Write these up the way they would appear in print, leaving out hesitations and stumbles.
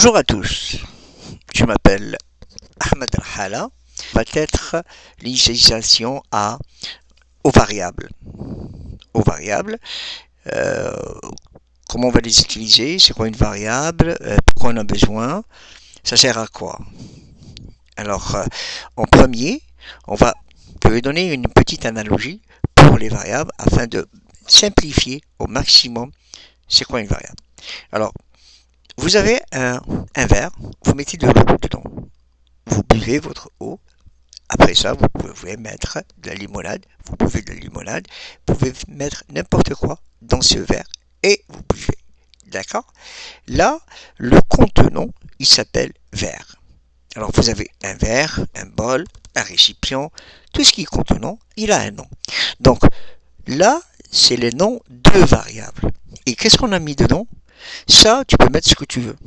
Bonjour à tous, je m'appelle Ahmed Al-Hala. Va être l'initialisation aux variables. Aux variables, euh, comment on va les utiliser, c'est quoi une variable, pourquoi on a besoin, ça sert à quoi. Alors, en premier, je vais donner une petite analogie pour les variables afin de simplifier au maximum c'est quoi une variable. Alors, vous avez un verre, vous mettez de l'eau dedans. Vous buvez votre eau. Après ça, vous pouvez mettre de la limonade. Vous buvez de la limonade. Vous pouvez mettre n'importe quoi dans ce verre et vous buvez. D'accord? Là, le contenant, il s'appelle verre. Alors, vous avez un verre, un bol, un récipient. Tout ce qui est contenant, il a un nom. Donc, là, c'est les noms de variables. Et qu'est-ce qu'on a mis dedans? Ça, tu peux mettre ce que tu veux.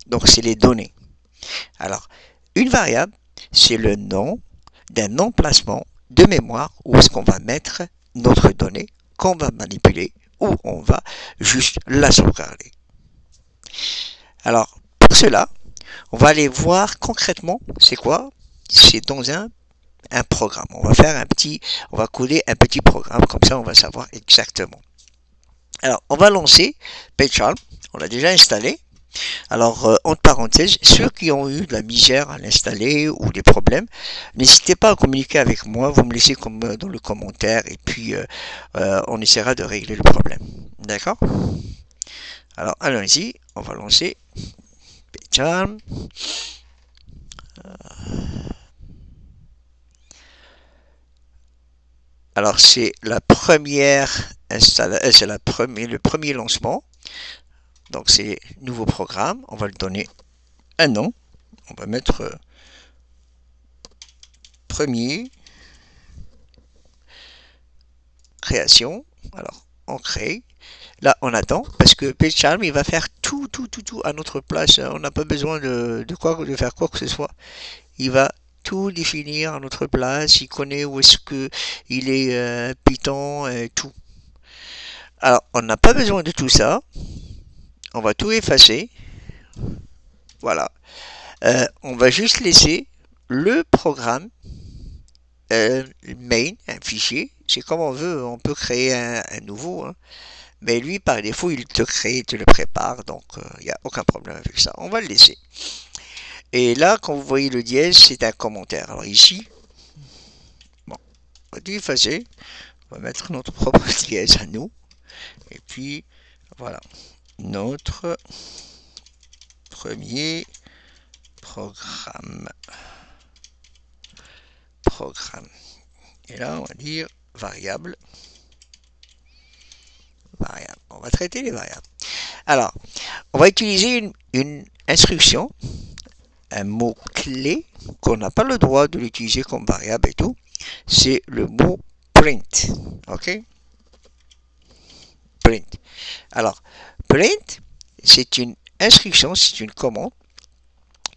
Donc, c'est les données. Alors, une variable, c'est le nom d'un emplacement de mémoire où est-ce qu'on va mettre notre donnée qu'on va manipuler ou on va juste la sauvegarder. Alors, pour cela, on va aller voir concrètement c'est quoi. C'est dans un programme. On va coder un petit programme, comme ça on va savoir exactement. Alors, on va lancer PyCharm. On l'a déjà installé. Alors, entre parenthèses, ceux qui ont eu de la misère à l'installer ou des problèmes, n'hésitez pas à communiquer avec moi, vous me laissez comme dans le commentaire et puis on essaiera de régler le problème. D'accord? Alors, allons-y, on va lancer PyCharm. Alors, c'est la première c'est le premier lancement. Donc, c'est nouveau programme. On va lui donner un nom. On va mettre premier création. Alors, on crée. Là, on attend parce que PyCharm, il va faire tout à notre place. On n'a pas besoin de faire quoi que ce soit. Il va tout définir à notre place. Il connaît où est-ce que il est Python et tout. Alors, on n'a pas besoin de tout ça. On va tout effacer. Voilà. On va juste laisser le programme main, un fichier. C'est comme on veut. On peut créer un nouveau. Hein. Mais lui, par défaut, il te crée, te le prépare, donc il n'y a aucun problème avec ça. On va le laisser. Et là, quand vous voyez le dièse, c'est un commentaire. Alors ici, bon, on va tout effacer. On va mettre notre propre dièse à nous. Et puis, voilà, notre premier programme. Et là, on va dire variable. On va traiter les variables. Alors, on va utiliser une instruction, un mot-clé qu'on n'a pas le droit de l'utiliser comme variable et tout. C'est le mot print. OK? Print. Alors, print, c'est une instruction, c'est une commande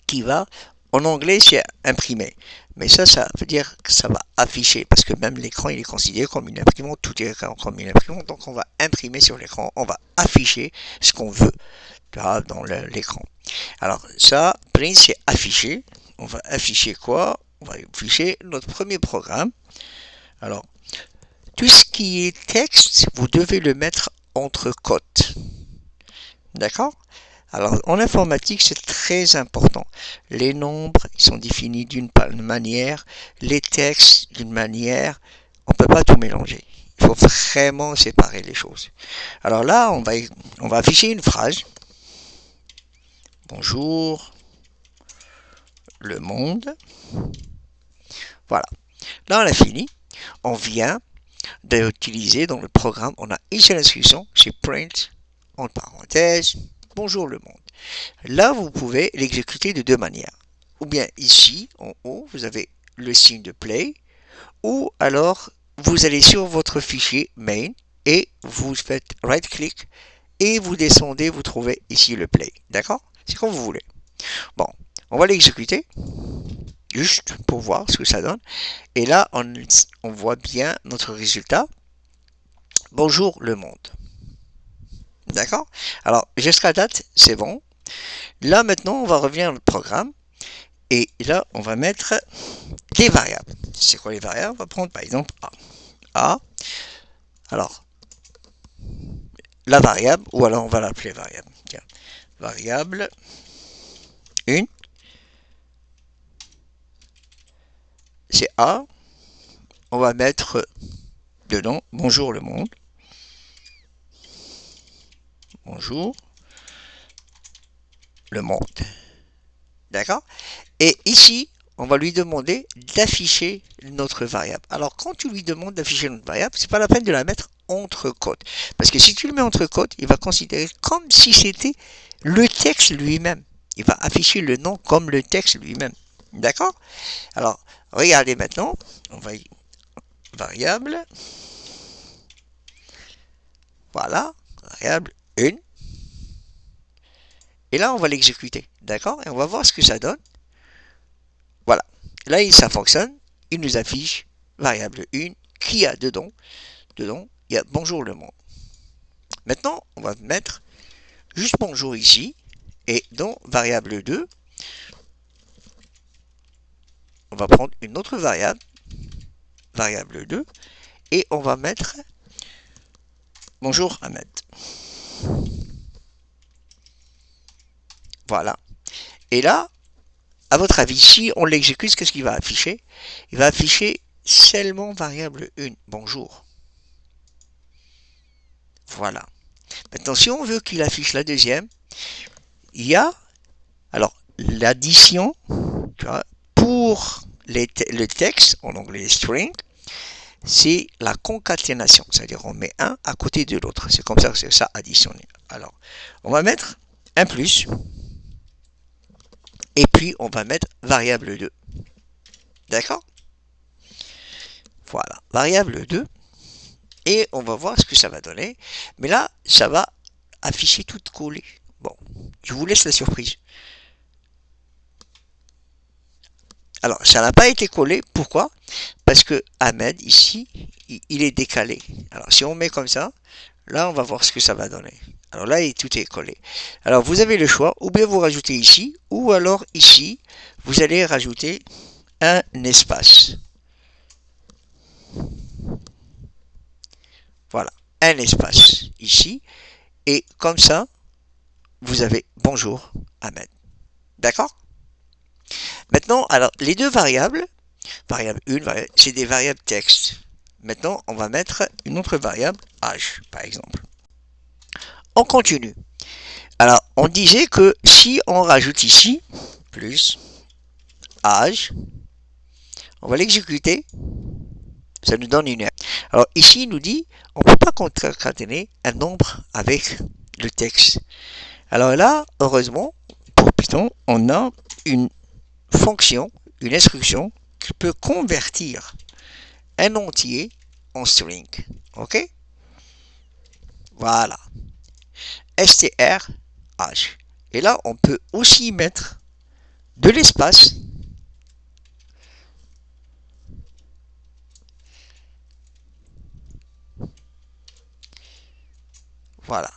qui va, en anglais, c'est imprimer. Mais ça veut dire que ça va afficher, parce que même l'écran, il est considéré comme une imprimante, tout est comme une imprimante, donc on va imprimer sur l'écran, on va afficher ce qu'on veut dans l'écran. Alors ça, print, c'est afficher. On va afficher quoi? On va afficher notre premier programme. Alors, tout ce qui est texte, vous devez le mettre entre côtes. D'accord? Alors, en informatique, c'est très important. Les nombres, ils sont définis d'une manière, les textes d'une manière. On ne peut pas tout mélanger. Il faut vraiment séparer les choses. Alors là, on va afficher une phrase. Bonjour, le monde. Voilà. Là, on a fini. On vient d'utiliser dans le programme, on a une seule instruction, c'est print, entre parenthèses, bonjour le monde. Là, vous pouvez l'exécuter de deux manières. Ou bien ici, en haut, vous avez le signe de play, ou alors vous allez sur votre fichier main et vous faites right click et vous descendez, vous trouvez ici le play. D'accord? C'est comme vous voulez. Bon, on va l'exécuter juste pour voir ce que ça donne. Et là, on voit bien notre résultat. Bonjour le monde. D'accord? Alors, jusqu'à date, c'est bon. Là, maintenant, on va revenir dans le programme. Et là, on va mettre des variables. C'est quoi les variables? On va prendre par exemple A. A. Alors, la variable, ou alors on va l'appeler variable. Tiens, variable 1. C'est A. On va mettre dedans bonjour le monde. Bonjour le monde. D'accord? Et ici, on va lui demander d'afficher notre variable. Alors, quand tu lui demandes d'afficher notre variable, c'est pas la peine de la mettre entre côtes. Parce que si tu le mets entre côtes, il va considérer comme si c'était le texte lui-même. Il va afficher le nom comme le texte lui-même. D'accord? Alors, regardez maintenant. On va y variable. Voilà. Variable 1. Et là, on va l'exécuter. D'accord? Et on va voir ce que ça donne. Voilà. Là, ça fonctionne. Il nous affiche variable 1 qui a dedans, il y a bonjour le monde. Maintenant, on va mettre juste bonjour ici. Et dans variable 2, on va prendre une autre variable, variable 2, et on va mettre bonjour Ahmed. Voilà. Et là, à votre avis, si on l'exécute, qu'est-ce qu'il va afficher? Il va afficher seulement variable 1, bonjour. Voilà. Maintenant, si on veut qu'il affiche la deuxième, il y a alors l'addition, tu vois, pour le texte, en anglais string, c'est la concaténation, c'est-à-dire on met un à côté de l'autre. C'est comme ça que c'est ça additionné. Alors, on va mettre un plus, et puis on va mettre variable 2. D'accord? Voilà, variable 2. Et on va voir ce que ça va donner. Mais là, ça va afficher tout collé. Bon, je vous laisse la surprise. Alors, ça n'a pas été collé. Pourquoi? Parce que Ahmed, ici, il est décalé. Alors, si on met comme ça, là, on va voir ce que ça va donner. Alors là, tout est collé. Alors, vous avez le choix. Ou bien vous rajoutez ici, ou alors ici, vous allez rajouter un espace. Voilà, un espace ici. Et comme ça, vous avez bonjour Ahmed. D'accord? Maintenant, alors, les deux variables, variable 1, c'est des variables texte. Maintenant, on va mettre une autre variable, âge, par exemple. On continue. Alors, on disait que si on rajoute ici, plus, âge, on va l'exécuter, ça nous donne une erreur. Alors, ici, il nous dit, on ne peut pas concaténer un nombre avec le texte. Alors là, heureusement, pour Python, on a une fonction, une instruction qui peut convertir un entier en string. OK? Voilà. strh. Et là, on peut aussi mettre de l'espace. Voilà.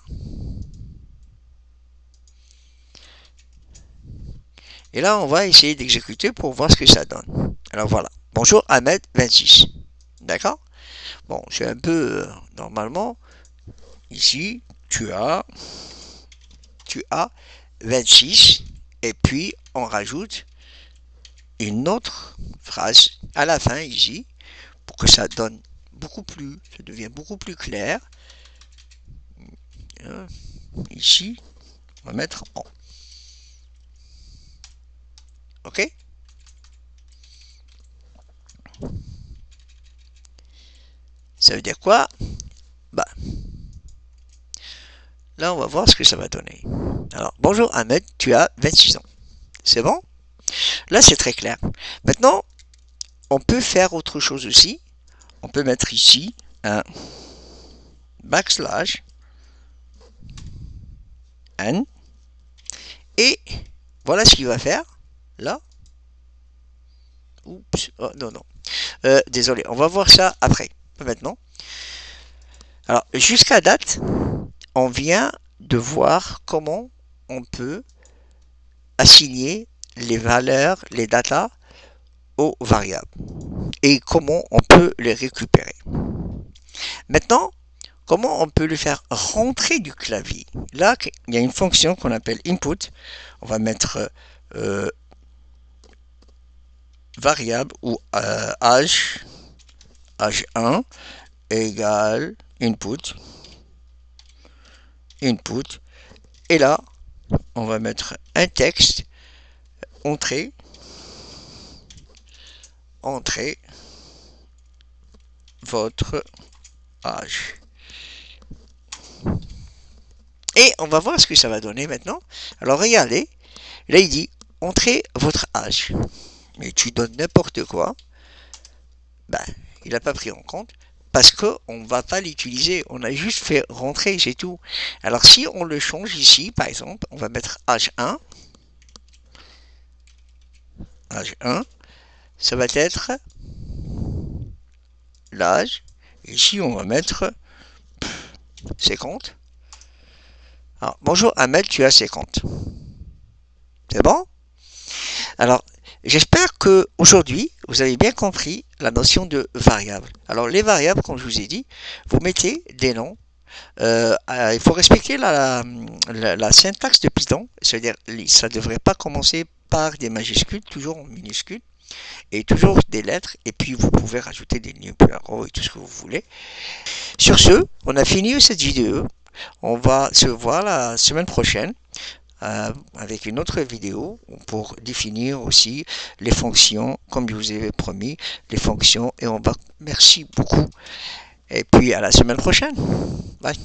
Et là, on va essayer d'exécuter pour voir ce que ça donne. Alors voilà. Bonjour Ahmed 26. D'accord? Bon, c'est un peu normalement. Ici, tu as 26 et puis on rajoute une autre phrase à la fin ici pour que ça donne ça devient beaucoup plus clair. Ici, on va mettre en. OK? Ça veut dire quoi? Bah, là, on va voir ce que ça va donner. Alors, bonjour Ahmed, tu as 26 ans. C'est bon? Là, c'est très clair. Maintenant, on peut faire autre chose aussi. On peut mettre ici un backslash n. Et voilà ce qu'il va faire. Là. Oups. Oh, non, non. Désolé, on va voir ça après. Pas maintenant. Alors, jusqu'à date, on vient de voir comment on peut assigner les valeurs, les datas aux variables et comment on peut les récupérer. Maintenant, comment on peut le faire rentrer du clavier? Là, il y a une fonction qu'on appelle input. On va mettre variable ou âge 1 égale input. Et là, on va mettre un texte, entrée, votre âge. Et on va voir ce que ça va donner maintenant. Alors regardez, là il dit entrez votre âge. Mais tu donnes n'importe quoi. Ben, il n'a pas pris en compte parce qu'on ne va pas l'utiliser. On a juste fait rentrer, c'est tout. Alors si on le change ici, par exemple, on va mettre âge 1. Âge 1, ça va être l'âge. Ici, on va mettre 50. Alors, bonjour Ahmed, tu as 50. C'est bon? Alors, j'espère que aujourd'hui vous avez bien compris la notion de variable. Alors, les variables, comme je vous ai dit, vous mettez des noms. Il faut respecter la syntaxe de Python, c'est-à-dire ça ne devrait pas commencer par des majuscules, toujours en minuscules, et toujours des lettres, et puis vous pouvez rajouter des numéros et tout ce que vous voulez. Sur ce, on a fini cette vidéo. On va se voir la semaine prochaine avec une autre vidéo pour définir aussi les fonctions, comme je vous avais promis, les fonctions. Et on va, merci beaucoup. Et puis à la semaine prochaine. Bye.